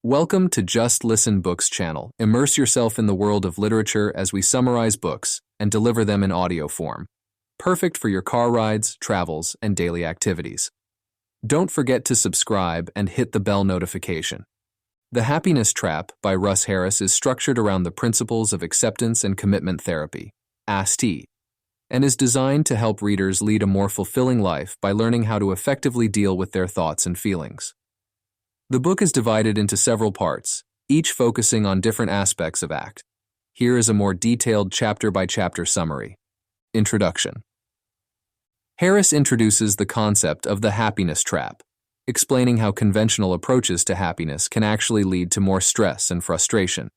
Welcome to Just Listen Books channel. Immerse yourself in the world of literature as we summarize books and deliver them in audio form. Perfect for your car rides, travels, and daily activities. Don't forget to subscribe and hit the bell notification. The Happiness Trap by Russ Harris is structured around the principles of acceptance and commitment therapy, AST, and is designed to help readers lead a more fulfilling life by learning how to effectively deal with their thoughts and feelings. The book is divided into several parts, each focusing on different aspects of ACT. Here is a more detailed chapter-by-chapter summary. Introduction. Harris introduces the concept of the happiness trap, explaining how conventional approaches to happiness can actually lead to more stress and frustration.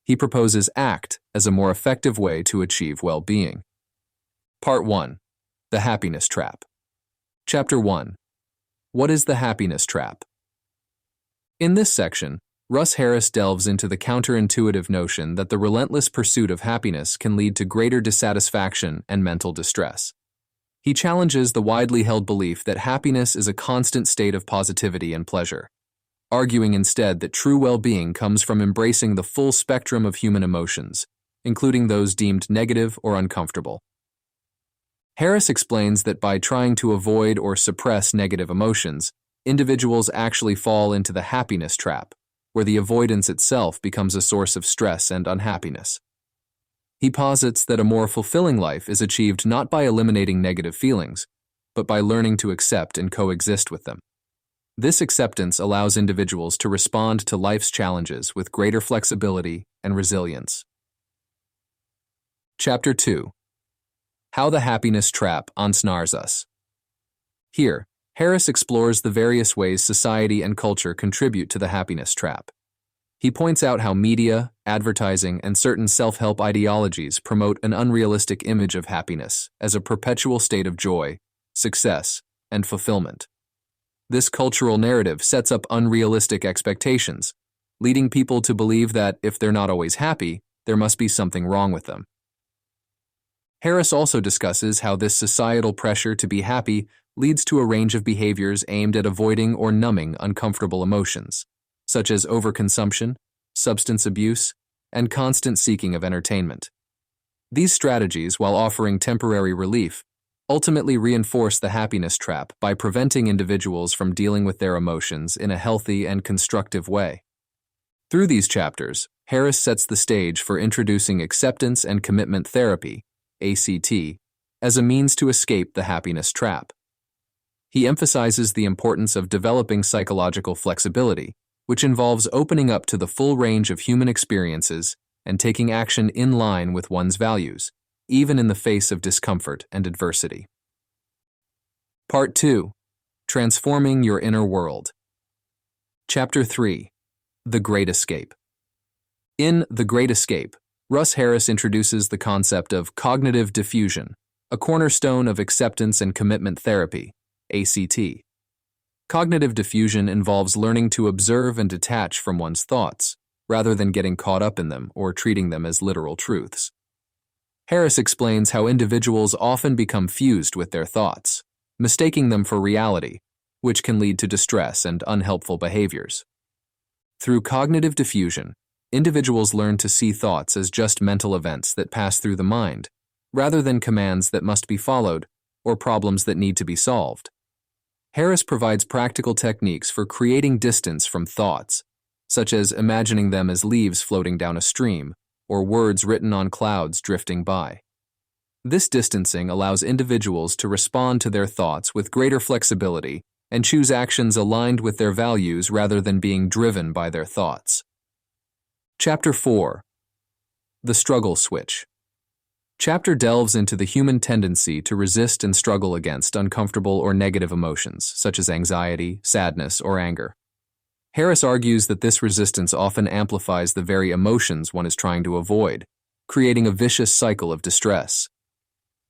He proposes ACT as a more effective way to achieve well-being. Part 1. The Happiness Trap. Chapter 1. What is the happiness trap? In this section, Russ Harris delves into the counterintuitive notion that the relentless pursuit of happiness can lead to greater dissatisfaction and mental distress. He challenges the widely held belief that happiness is a constant state of positivity and pleasure, arguing instead that true well-being comes from embracing the full spectrum of human emotions, including those deemed negative or uncomfortable. Harris explains that by trying to avoid or suppress negative emotions, individuals actually fall into the happiness trap, where the avoidance itself becomes a source of stress and unhappiness. He posits that a more fulfilling life is achieved not by eliminating negative feelings, but by learning to accept and coexist with them. This acceptance allows individuals to respond to life's challenges with greater flexibility and resilience. Chapter 2. How the Happiness Trap Ensnares Us. Here, Harris explores the various ways society and culture contribute to the happiness trap. He points out how media, advertising, and certain self-help ideologies promote an unrealistic image of happiness as a perpetual state of joy, success, and fulfillment. This cultural narrative sets up unrealistic expectations, leading people to believe that if they're not always happy, there must be something wrong with them. Harris also discusses how this societal pressure to be happy leads to a range of behaviors aimed at avoiding or numbing uncomfortable emotions, such as overconsumption, substance abuse, and constant seeking of entertainment. These strategies, while offering temporary relief, ultimately reinforce the happiness trap by preventing individuals from dealing with their emotions in a healthy and constructive way. Through these chapters, Harris sets the stage for introducing acceptance and commitment therapy, ACT, as a means to escape the happiness trap. He emphasizes the importance of developing psychological flexibility, which involves opening up to the full range of human experiences and taking action in line with one's values, even in the face of discomfort and adversity. Part 2. Transforming Your Inner World. Chapter 3. The Great Escape. In The Great Escape, Russ Harris introduces the concept of cognitive diffusion, a cornerstone of acceptance and commitment therapy, ACT. Cognitive diffusion involves learning to observe and detach from one's thoughts, rather than getting caught up in them or treating them as literal truths. Harris explains how individuals often become fused with their thoughts, mistaking them for reality, which can lead to distress and unhelpful behaviors. Through cognitive diffusion, individuals learn to see thoughts as just mental events that pass through the mind, rather than commands that must be followed or problems that need to be solved. Harris provides practical techniques for creating distance from thoughts, such as imagining them as leaves floating down a stream or words written on clouds drifting by. This distancing allows individuals to respond to their thoughts with greater flexibility and choose actions aligned with their values rather than being driven by their thoughts. Chapter 4. The Struggle Switch. Chapter delves into the human tendency to resist and struggle against uncomfortable or negative emotions, such as anxiety, sadness, or anger. Harris argues that this resistance often amplifies the very emotions one is trying to avoid, creating a vicious cycle of distress.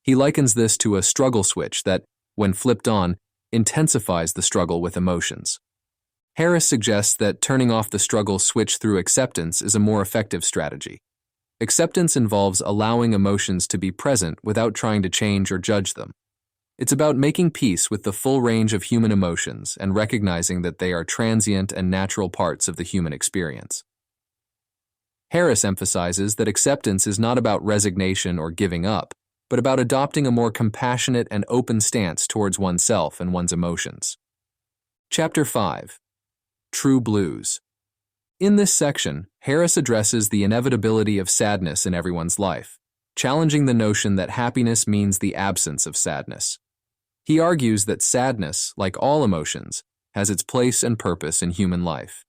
He likens this to a struggle switch that, when flipped on, intensifies the struggle with emotions. Harris suggests that turning off the struggle switch through acceptance is a more effective strategy. Acceptance involves allowing emotions to be present without trying to change or judge them. It's about making peace with the full range of human emotions and recognizing that they are transient and natural parts of the human experience. Harris emphasizes that acceptance is not about resignation or giving up, but about adopting a more compassionate and open stance towards oneself and one's emotions. Chapter 5. True Blues. In this section, Harris addresses the inevitability of sadness in everyone's life, challenging the notion that happiness means the absence of sadness. He argues that sadness, like all emotions, has its place and purpose in human life.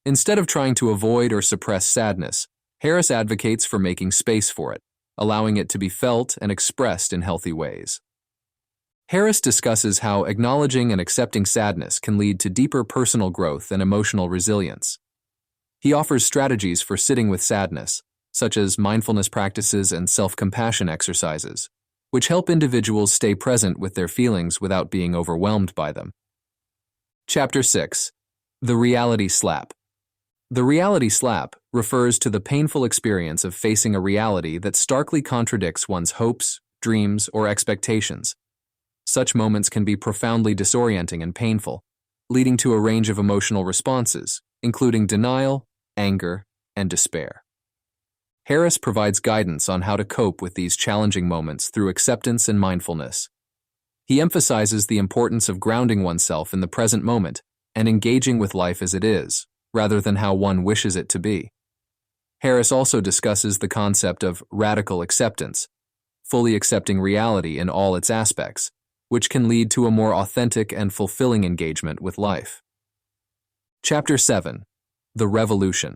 Instead of trying to avoid or suppress sadness, Harris advocates for making space for it, allowing it to be felt and expressed in healthy ways. Harris discusses how acknowledging and accepting sadness can lead to deeper personal growth and emotional resilience. He offers strategies for sitting with sadness, such as mindfulness practices and self-compassion exercises, which help individuals stay present with their feelings without being overwhelmed by them. Chapter 6. The Reality Slap. The reality slap refers to the painful experience of facing a reality that starkly contradicts one's hopes, dreams, or expectations. Such moments can be profoundly disorienting and painful, leading to a range of emotional responses, including denial, anger, and despair. Harris provides guidance on how to cope with these challenging moments through acceptance and mindfulness. He emphasizes the importance of grounding oneself in the present moment and engaging with life as it is, rather than how one wishes it to be. Harris also discusses the concept of radical acceptance, fully accepting reality in all its aspects, which can lead to a more authentic and fulfilling engagement with life. Chapter 7. The Revolution.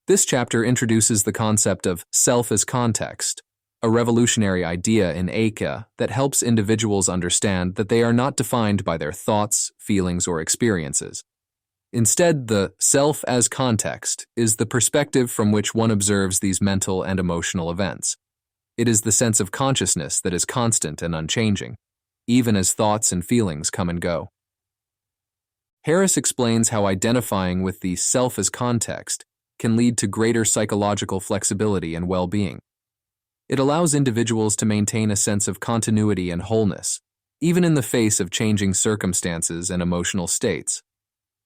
This chapter introduces the concept of self as context, a revolutionary idea in Aika that helps individuals understand that they are not defined by their thoughts, feelings, or experiences. Instead, the self as context is the perspective from which one observes these mental and emotional events. It is the sense of consciousness that is constant and unchanging, even as thoughts and feelings come and go. Harris explains how identifying with the self as context can lead to greater psychological flexibility and well-being. It allows individuals to maintain a sense of continuity and wholeness, even in the face of changing circumstances and emotional states.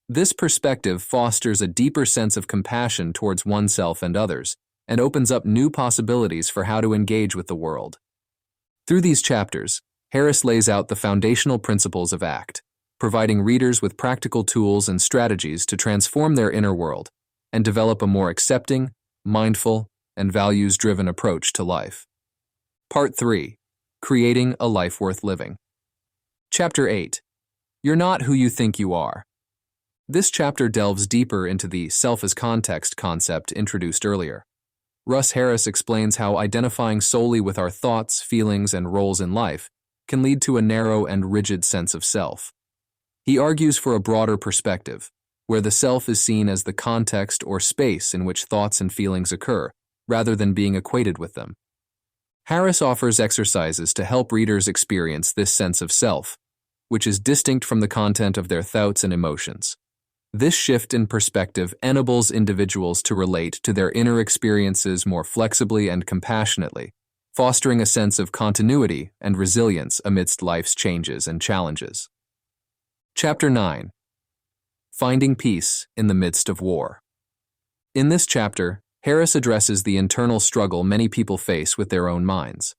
This perspective fosters a deeper sense of compassion towards oneself and others, and opens up new possibilities for how to engage with the world. Through these chapters, Harris lays out the foundational principles of ACT, providing readers with practical tools and strategies to transform their inner world and develop a more accepting, mindful, and values-driven approach to life. Part 3. Creating a Life Worth Living. Chapter 8. You're Not Who You Think You Are. This chapter delves deeper into the self as context concept introduced earlier. Russ Harris explains how identifying solely with our thoughts, feelings, and roles in life can lead to a narrow and rigid sense of self. He argues for a broader perspective, where the self is seen as the context or space in which thoughts and feelings occur, rather than being equated with them. Harris offers exercises to help readers experience this sense of self, which is distinct from the content of their thoughts and emotions. This shift in perspective enables individuals to relate to their inner experiences more flexibly and compassionately, fostering a sense of continuity and resilience amidst life's changes and challenges. Chapter 9. Finding Peace in the Midst of War. In this chapter, Harris addresses the internal struggle many people face with their own minds,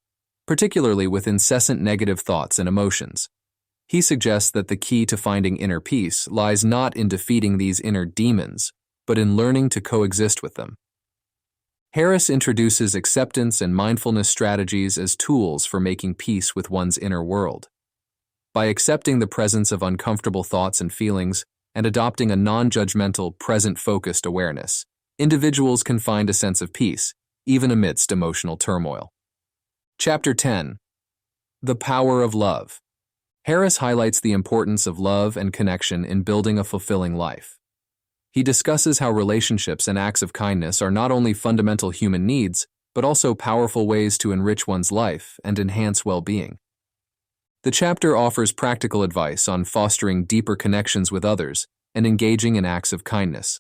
particularly with incessant negative thoughts and emotions. He suggests that the key to finding inner peace lies not in defeating these inner demons, but in learning to coexist with them. Harris introduces acceptance and mindfulness strategies as tools for making peace with one's inner world. By accepting the presence of uncomfortable thoughts and feelings and adopting a non-judgmental, present-focused awareness, individuals can find a sense of peace, even amidst emotional turmoil. Chapter 10. The Power of Love. Harris highlights the importance of love and connection in building a fulfilling life. He discusses how relationships and acts of kindness are not only fundamental human needs, but also powerful ways to enrich one's life and enhance well-being. The chapter offers practical advice on fostering deeper connections with others and engaging in acts of kindness.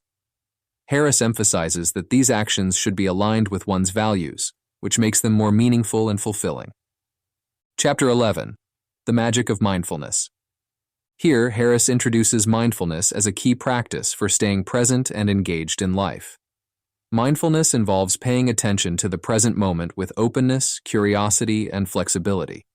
Harris emphasizes that these actions should be aligned with one's values, which makes them more meaningful and fulfilling. Chapter 11. The magic of mindfulness. Here, Harris introduces mindfulness as a key practice for staying present and engaged in life. Mindfulness involves paying attention to the present moment with openness, curiosity, and flexibility.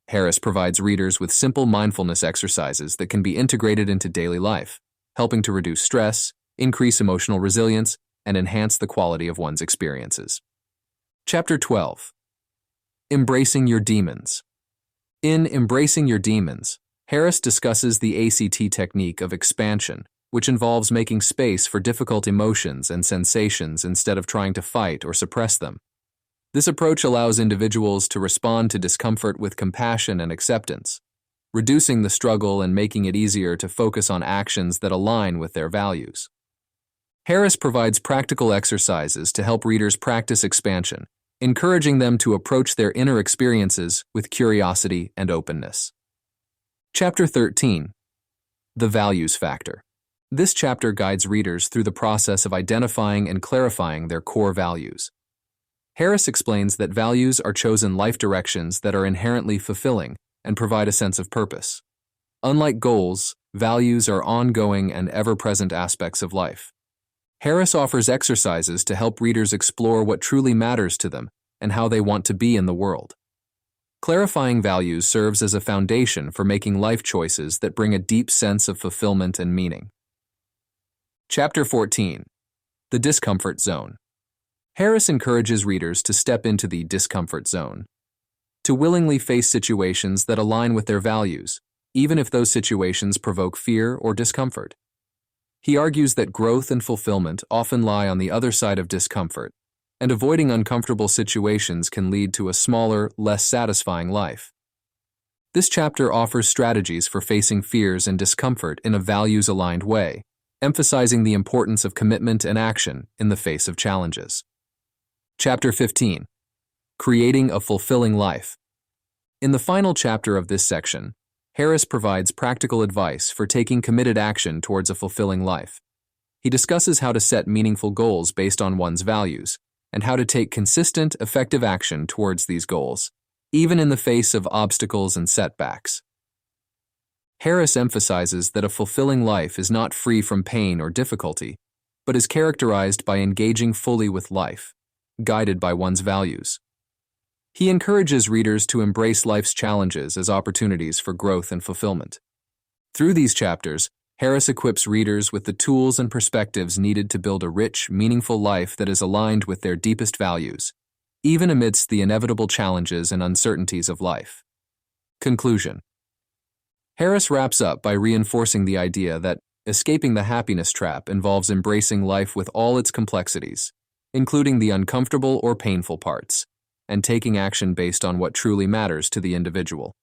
Harris provides readers with simple mindfulness exercises that can be integrated into daily life, helping to reduce stress, increase emotional resilience, and enhance the quality of one's experiences. Chapter 12. Embracing Your Demons. In Embracing Your Demons, Harris discusses the ACT technique of expansion, which involves making space for difficult emotions and sensations instead of trying to fight or suppress them. This approach allows individuals to respond to discomfort with compassion and acceptance, reducing the struggle and making it easier to focus on actions that align with their values. Harris provides practical exercises to help readers practice expansion, encouraging them to approach their inner experiences with curiosity and openness. Chapter 13. The Values Factor. This chapter guides readers through the process of identifying and clarifying their core values. Harris explains that values are chosen life directions that are inherently fulfilling and provide a sense of purpose. Unlike goals, values are ongoing and ever-present aspects of life. Harris offers exercises to help readers explore what truly matters to them and how they want to be in the world. Clarifying values serves as a foundation for making life choices that bring a deep sense of fulfillment and meaning. Chapter 14. The Discomfort Zone. Harris encourages readers to step into the discomfort zone, to willingly face situations that align with their values, even if those situations provoke fear or discomfort. He argues that growth and fulfillment often lie on the other side of discomfort, and avoiding uncomfortable situations can lead to a smaller, less satisfying life. This chapter offers strategies for facing fears and discomfort in a values-aligned way, emphasizing the importance of commitment and action in the face of challenges. Chapter 15. Creating a Fulfilling Life. In the final chapter of this section, Harris provides practical advice for taking committed action towards a fulfilling life. He discusses how to set meaningful goals based on one's values, and how to take consistent, effective action towards these goals, even in the face of obstacles and setbacks. Harris emphasizes that a fulfilling life is not free from pain or difficulty, but is characterized by engaging fully with life, guided by one's values. He encourages readers to embrace life's challenges as opportunities for growth and fulfillment. Through these chapters, Harris equips readers with the tools and perspectives needed to build a rich, meaningful life that is aligned with their deepest values, even amidst the inevitable challenges and uncertainties of life. Conclusion. Harris wraps up by reinforcing the idea that escaping the happiness trap involves embracing life with all its complexities, including the uncomfortable or painful parts, and taking action based on what truly matters to the individual.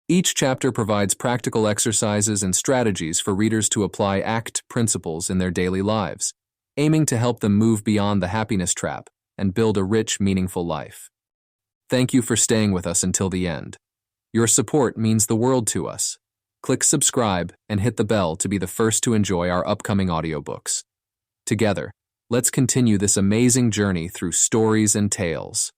Each chapter provides practical exercises and strategies for readers to apply ACT principles in their daily lives, aiming to help them move beyond the happiness trap and build a rich, meaningful life. Thank you for staying with us until the end. Your support means the world to us. Click subscribe and hit the bell to be the first to enjoy our upcoming audiobooks. Together, let's continue this amazing journey through stories and tales.